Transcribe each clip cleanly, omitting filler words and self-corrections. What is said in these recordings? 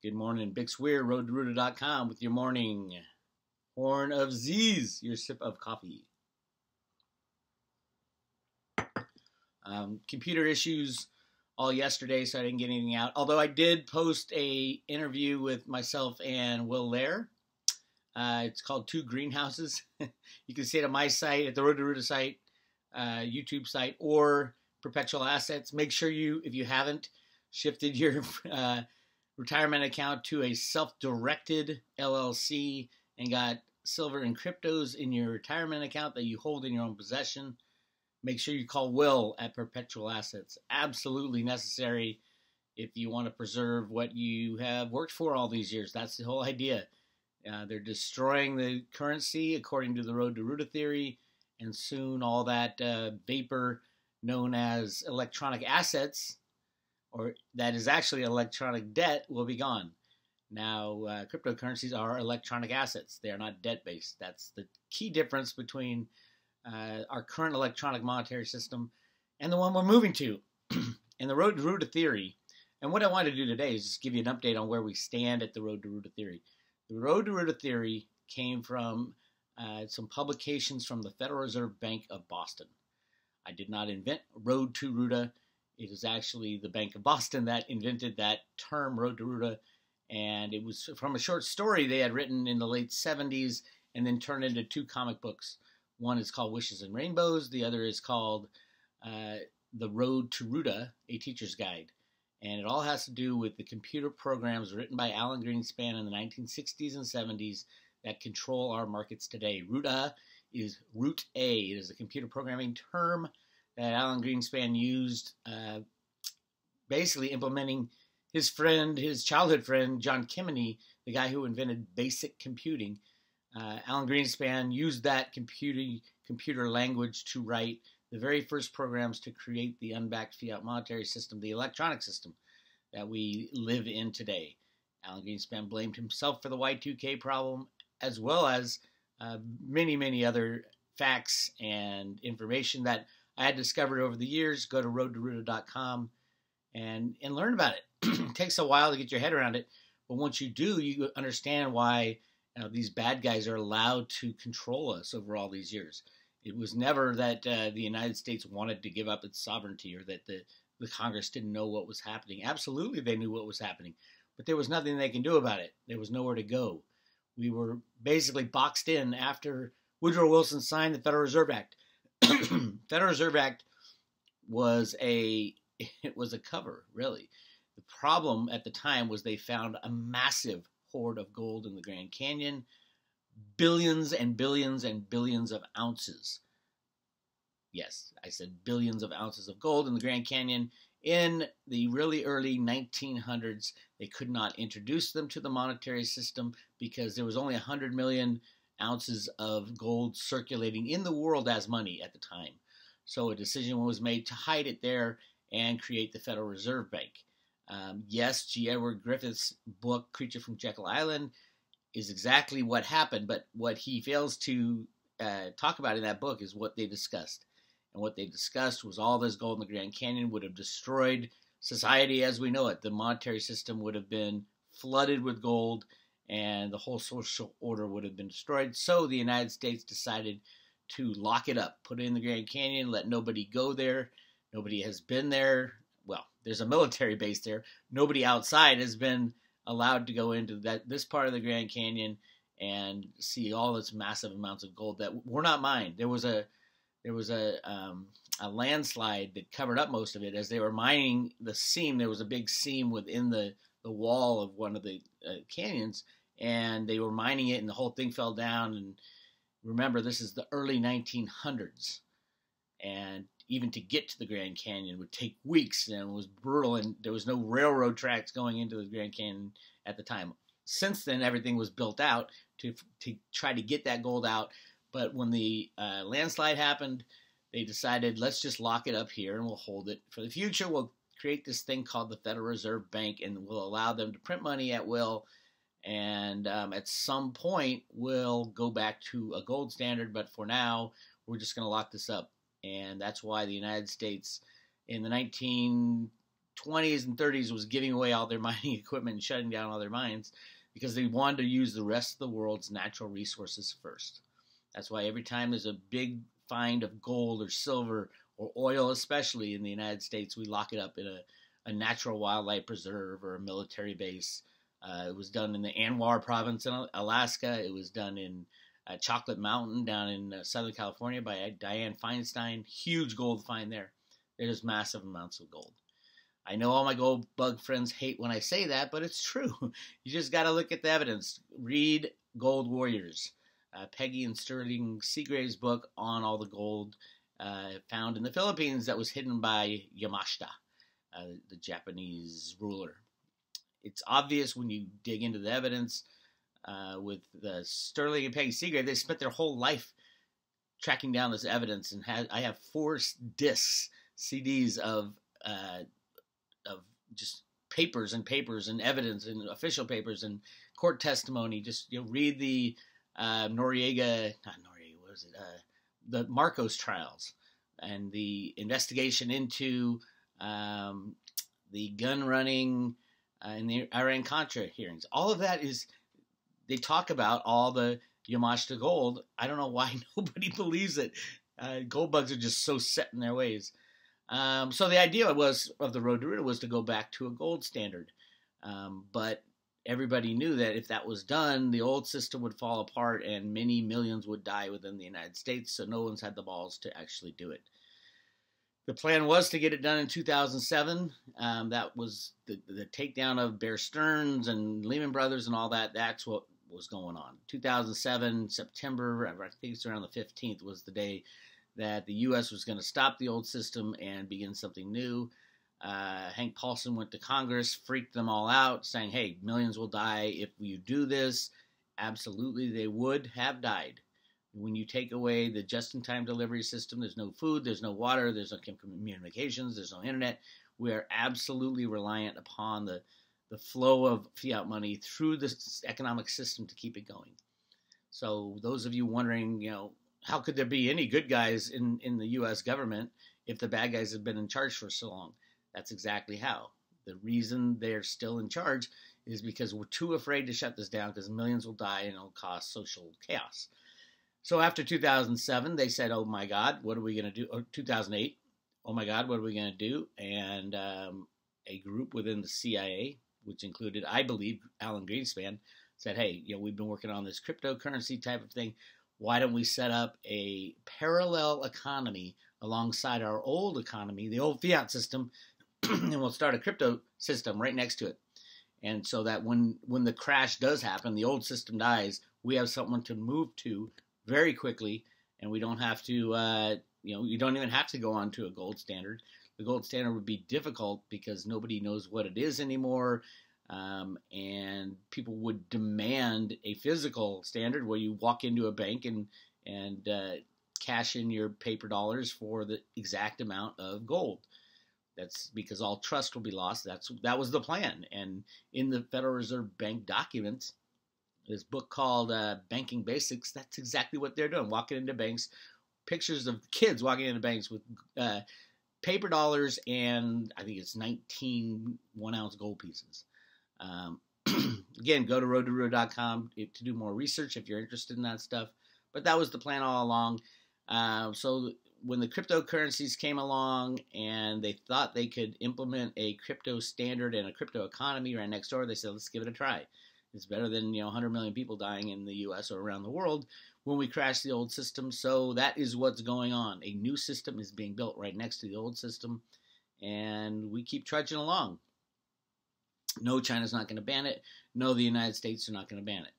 Good morning, Bix Weir, RootA.com with your morning horn of Z's, your sip of coffee. Computer issues all yesterday, so I didn't get anything out. Although I did post a interview with myself and Weir. It's called Two Greenhouses. You can see it on my site, at the RootA site, YouTube site, or Perpetual Assets. Make sure you, if you haven't shifted your retirement account to a self-directed LLC and got silver and cryptos in your retirement account that you hold in your own possession, make sure you call Will at Perpetual Assets. Absolutely necessary if you want to preserve what you have worked for all these years. That's the whole idea. They're destroying the currency according to the road to RootA theory, and soon all that vapor known as electronic assets, or that is actually electronic debt, will be gone. Now, cryptocurrencies are electronic assets. They are not debt-based. That's the key difference between our current electronic monetary system and the one we're moving to. And the road to RootA theory, and what I want to do today is just give you an update on where we stand at the road to RootA theory. The road to RootA theory came from some publications from the Federal Reserve Bank of Boston. I did not invent road to RootA. It is actually the Bank of Boston that invented that term, road to RootA, and it was from a short story they had written in the late 70s and then turned into two comic books. One is called Wishes and Rainbows. The other is called The Road to RootA, A Teacher's Guide. And it all has to do with the computer programs written by Alan Greenspan in the 1960s and 70s that control our markets today. RootA is RootA. It is a computer programming term that Alan Greenspan used, basically implementing his childhood friend, John Kemeny, the guy who invented basic computing. Alan Greenspan used that computer language to write the very first programs to create the unbacked fiat monetary system, the electronic system that we live in today. Alan Greenspan blamed himself for the Y2K problem, as well as many, many other facts and information that I had discovered over the years. Go to RootA.com and learn about it. It takes a while to get your head around it, but once you do, you understand why these bad guys are allowed to control us over all these years. It was never that the United States wanted to give up its sovereignty, or that the Congress didn't know what was happening. Absolutely, they knew what was happening, but there was nothing they can do about it. There was nowhere to go. We were basically boxed in after Woodrow Wilson signed the Federal Reserve Act. Federal Reserve Act was a cover, really. The problem at the time was they found a massive hoard of gold in the Grand Canyon, billions and billions and billions of ounces. Yes, I said billions of ounces of gold in the Grand Canyon. In the really early 1900s, they could not introduce them to the monetary system because there was only 100 million ounces of gold circulating in the world as money at the time. So a decision was made to hide it there and create the Federal Reserve Bank. Yes, G. Edward Griffith's book, Creature from Jekyll Island, is exactly what happened, but what he fails to talk about in that book is what they discussed. And what they discussed was all this gold in the Grand Canyon would have destroyed society as we know it. The monetary system would have been flooded with gold, and the whole social order would have been destroyed. So the United States decided to lock it up, put it in the Grand Canyon, let nobody go there. Nobody has been there. Well, there's a military base there. Nobody outside has been allowed to go into this part of the Grand Canyon and see all this massive amounts of gold that were not mined. There was a landslide that covered up most of it as they were mining the seam. There was a big seam within the wall of one of the canyons, and they were mining it, and the whole thing fell down. And remember, this is the early 1900s, and even to get to the Grand Canyon would take weeks, and it was brutal, and there was no railroad tracks going into the Grand Canyon at the time. Since then, everything was built out to try to get that gold out, but when the landslide happened, they decided, let's just lock it up here, and we'll hold it for the future. We'll create this thing called the Federal Reserve Bank, and we'll allow them to print money at will, and at some point, we'll go back to a gold standard, but for now, we're just going to lock this up. And that's why the United States in the 20s and 30s was giving away all their mining equipment and shutting down all their mines because they wanted to use the rest of the world's natural resources first. That's why every time there's a big find of gold or silver or oil, especially in the United States, we lock it up in a natural wildlife preserve or a military base. It was done in the Anwar province in Alaska. It was done in Chocolate Mountain down in Southern California by Dianne Feinstein. Huge gold find there. There's massive amounts of gold. I know all my gold bug friends hate when I say that, but it's true. You just got to look at the evidence. Read Gold Warriors, Peggy and Sterling Seagrave's book on all the gold found in the Philippines that was hidden by Yamashita, the Japanese ruler. It's obvious when you dig into the evidence with Sterling and Peggy Seagrave. They spent their whole life tracking down this evidence, and I have 4 discs, CDs of just papers and evidence and official papers and court testimony. Just read the the Marcos trials and the investigation into the gun running in the Iran-Contra hearings. All of that they talk about all the Yamashita gold. I don't know why nobody believes it. Gold bugs are just so set in their ways. So the idea of the road to RootA was to go back to a gold standard. But everybody knew that if that was done, the old system would fall apart and many millions would die within the United States. So no one's had the balls to actually do it. The plan was to get it done in 2007. That was the takedown of Bear Stearns and Lehman Brothers and all that. That's what was going on. 2007, September, I think it's around the 15th, was the day that the U.S. was going to stop the old system and begin something new. Hank Paulson went to Congress, freaked them all out, saying, hey, millions will die if you do this. Absolutely, they would have died. When you take away the just-in-time delivery system, there's no food, there's no water, there's no communications, there's no internet. We are absolutely reliant upon the flow of fiat money through the economic system to keep it going. So those of you wondering, how could there be any good guys in the U.S. government if the bad guys have been in charge for so long? That's exactly how. The reason they're still in charge is because we're too afraid to shut this down because millions will die and it'll cause social chaos. So after 2007, they said, oh my God, what are we going to do? Or 2008, oh my God, what are we going to do? And a group within the CIA, which included, I believe, Alan Greenspan, said, hey, we've been working on this cryptocurrency type of thing. Why don't we set up a parallel economy alongside our old economy, the old fiat system, and we'll start a crypto system right next to it. And so that when the crash does happen, the old system dies, we have someone to move to very quickly, and we don't have to, you don't even have to go on to a gold standard. The gold standard would be difficult because nobody knows what it is anymore, and people would demand a physical standard where you walk into a bank and cash in your paper dollars for the exact amount of gold. That's because all trust will be lost. That was the plan. And in the Federal Reserve Bank documents, this book called Banking Basics, that's exactly what they're doing. Walking into banks, pictures of kids walking into banks with paper dollars and I think it's 19 1-ounce gold pieces. Again, go to roadtoroota.com to do more research if you're interested in that stuff. But that was the plan all along. So when the cryptocurrencies came along and they thought they could implement a crypto standard and a crypto economy right next door, they said, let's give it a try. It's better than 100 million people dying in the U.S. or around the world when we crash the old system. So that is what's going on. A new system is being built right next to the old system, and we keep trudging along. No, China's not going to ban it. No, the United States are not going to ban it.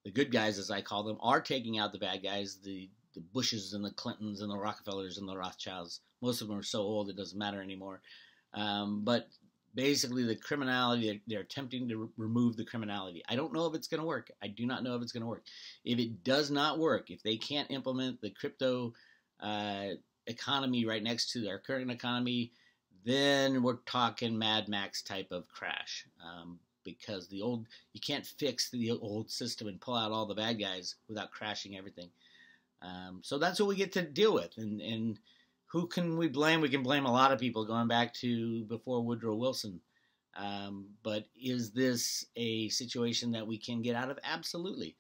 The good guys, as I call them, are taking out the bad guys, the Bushes and the Clintons and the Rockefellers and the Rothschilds. Most of them are so old it doesn't matter anymore. But basically the criminality, they're attempting to remove the criminality. I don't know if it's going to work. I do not know if it's going to work. If it does not work, if they can't implement the crypto economy right next to our current economy, then we're talking Mad Max type of crash. Because you can't fix the old system and pull out all the bad guys without crashing everything. So that's what we get to deal with. And who can we blame? We can blame a lot of people going back to before Woodrow Wilson. But is this a situation that we can get out of? Absolutely.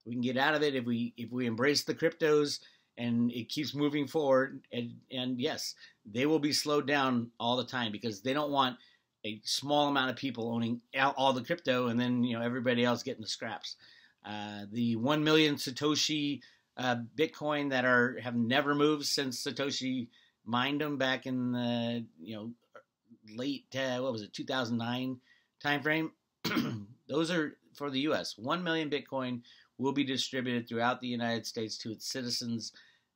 We can get out of it if we embrace the cryptos and it keeps moving forward. And yes, they will be slowed down all the time because they don't want a small amount of people owning all the crypto and then everybody else getting the scraps. The 1 million Satoshi Bitcoin that have never moved since Satoshi mined them back in the late 2009 timeframe. Those are for the U.S. 1 million Bitcoin will be distributed throughout the United States to its citizens.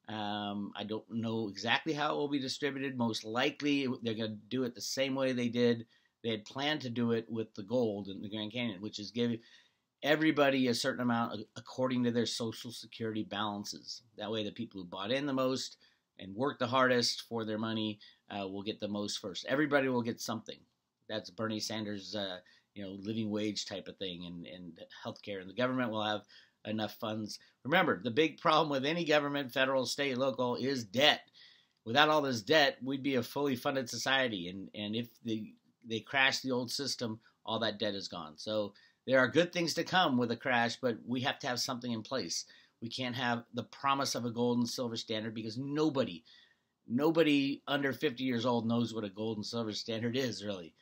I don't know exactly how it will be distributed. Most likely, they're going to do it the same way they had planned to do it with the gold in the Grand Canyon, which is give everybody a certain amount according to their Social Security balances. That way, the people who bought in the most and worked the hardest for their money will get the most first. Everybody will get something. That's Bernie Sanders' living wage type of thing, and healthcare, and the government will have enough funds. Remember, the big problem with any government, federal, state, local, is debt. Without all this debt, we'd be a fully funded society, and if they crash the old system, all that debt is gone. So there are good things to come with a crash, but we have to have something in place. We can't have the promise of a gold and silver standard because nobody under 50 years old knows what a gold and silver standard is, really.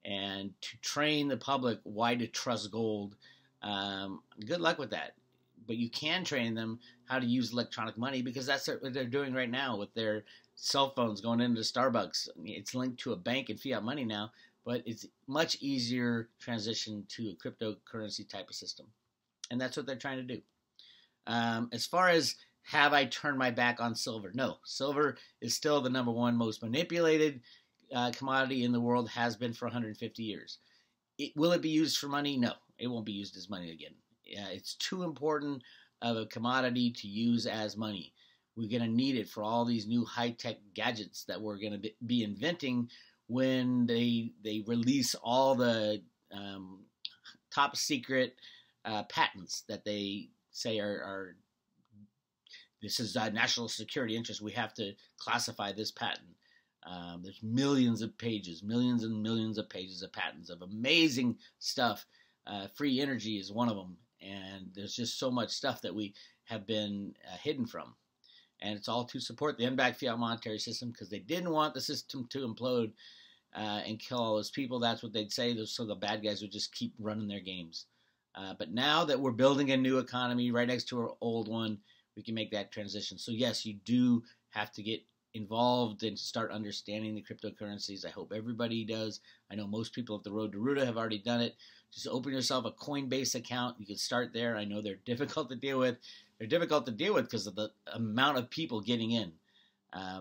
And to train the public why to trust gold, good luck with that. But you can train them how to use electronic money because that's what they're doing right now with their cell phones going into Starbucks. It's linked to a bank and fiat money now, but it's much easier transition to a cryptocurrency type of system. And that's what they're trying to do. As far as have I turned my back on silver? No, silver is still the number one most manipulated commodity in the world, has been for 150 years. Will it be used for money? No, it won't be used as money again. It's too important of a commodity to use as money. We're going to need it for all these new high-tech gadgets that we're going to be inventing when they release all the top secret patents that they say are this is a national security interest. We have to classify this patent. There's millions and millions of pages of patents of amazing stuff. Free energy is one of them. And there's just so much stuff that we have been hidden from. And it's all to support the unbacked fiat monetary system because they didn't want the system to implode and kill all those people. That's what they'd say, so the bad guys would just keep running their games. But now that we're building a new economy right next to our old one, we can make that transition. So yes, you do have to get involved and start understanding the cryptocurrencies. I hope everybody does. I know most people at the Road to RootA have already done it. Just open yourself a Coinbase account. You can start there. I know they're difficult to deal with. They're difficult to deal with because of the amount of people getting in.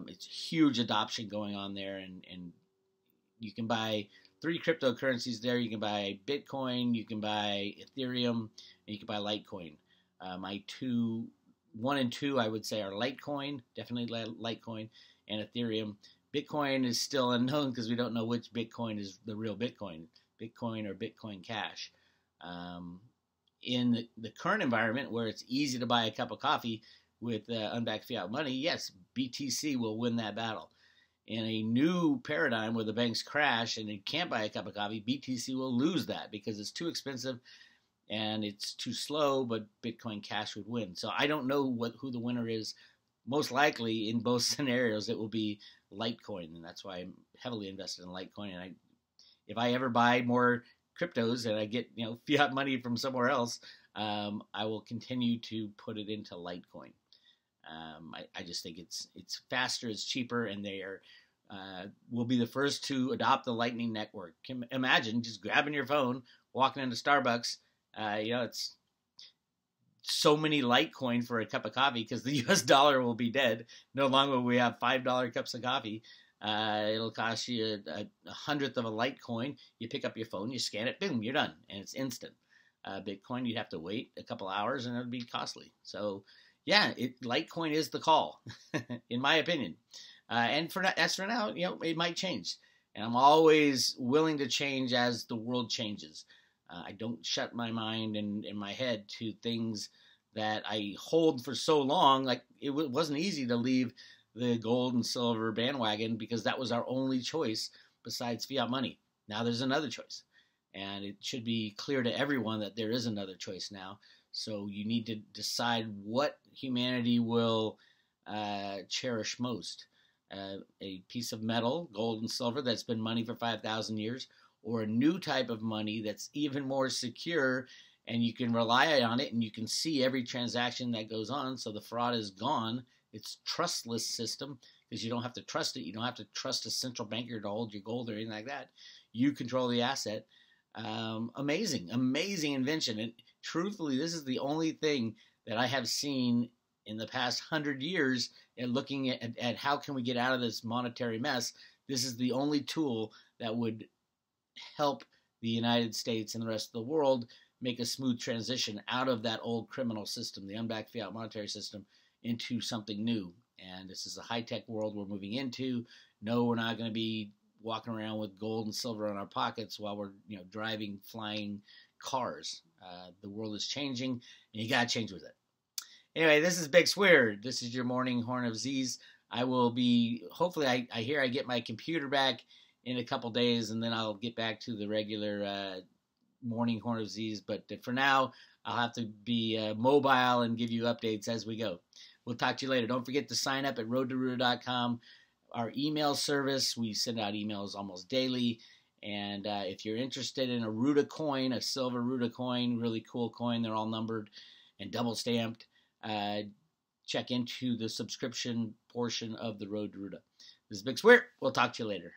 It's huge adoption going on there, and you can buy 3 cryptocurrencies there. You can buy Bitcoin, you can buy Ethereum, and you can buy Litecoin. My 1 and 2, I would say, are Litecoin, definitely Litecoin, and Ethereum. Bitcoin is still unknown because we don't know which Bitcoin is the real Bitcoin or Bitcoin Cash. In the current environment where it's easy to buy a cup of coffee with unbacked fiat money, yes, BTC will win that battle. In a new paradigm where the banks crash and you can't buy a cup of coffee, BTC will lose that because it's too expensive and it's too slow, but Bitcoin Cash would win. So I don't know who the winner is. Most likely, in both scenarios, it will be Litecoin, and that's why I'm heavily invested in Litecoin. And if I ever buy more cryptos and I get fiat money from somewhere else, I will continue to put it into Litecoin. I just think it's faster, it's cheaper, and they will be the first to adopt the Lightning Network. Imagine just grabbing your phone, walking into Starbucks. It's so many Litecoin for a cup of coffee because the U.S. dollar will be dead. No longer will we have $5 cups of coffee. It'll cost you a hundredth of a Litecoin. You pick up your phone, you scan it, boom, you're done, and it's instant. Bitcoin, you'd have to wait a couple hours, and it would be costly. So, yeah, Litecoin is the call, in my opinion. And for now, it might change. And I'm always willing to change as the world changes. I don't shut my mind and my head to things that I hold for so long. Like, it wasn't easy to leave the gold and silver bandwagon because that was our only choice besides fiat money. Now there's another choice. And it should be clear to everyone that there is another choice now. So you need to decide what humanity will cherish most. A piece of metal, gold and silver, that's been money for 5,000 years, or a new type of money that's even more secure, and you can rely on it and you can see every transaction that goes on, so the fraud is gone. It's trustless system because you don't have to trust it. You don't have to trust a central banker to hold your gold or anything like that. You control the asset. Amazing invention. And truthfully, this is the only thing that I have seen in the past 100 years and looking at how can we get out of this monetary mess. This is the only tool that would help the United States and the rest of the world make a smooth transition out of that old criminal system, the unbacked fiat monetary system, into something new. And this is a high-tech world we're moving into. No, we're not going to be walking around with gold and silver in our pockets while we're driving flying cars. The world is changing, and you got to change with it. Anyway, this is Big Weir. This is your morning Horn of Z's. I will be, hopefully, I hear I get my computer back in a couple days, and then I'll get back to the regular morning Horn of Z's. But for now, I'll have to be mobile and give you updates as we go. We'll talk to you later. Don't forget to sign up at roadtoRootA.com. Our email service, we send out emails almost daily. And if you're interested in a RootA coin, a silver RootA coin, really cool coin, they're all numbered and double stamped, check into the subscription portion of the Road to RootA. This is Big Weir. We'll talk to you later.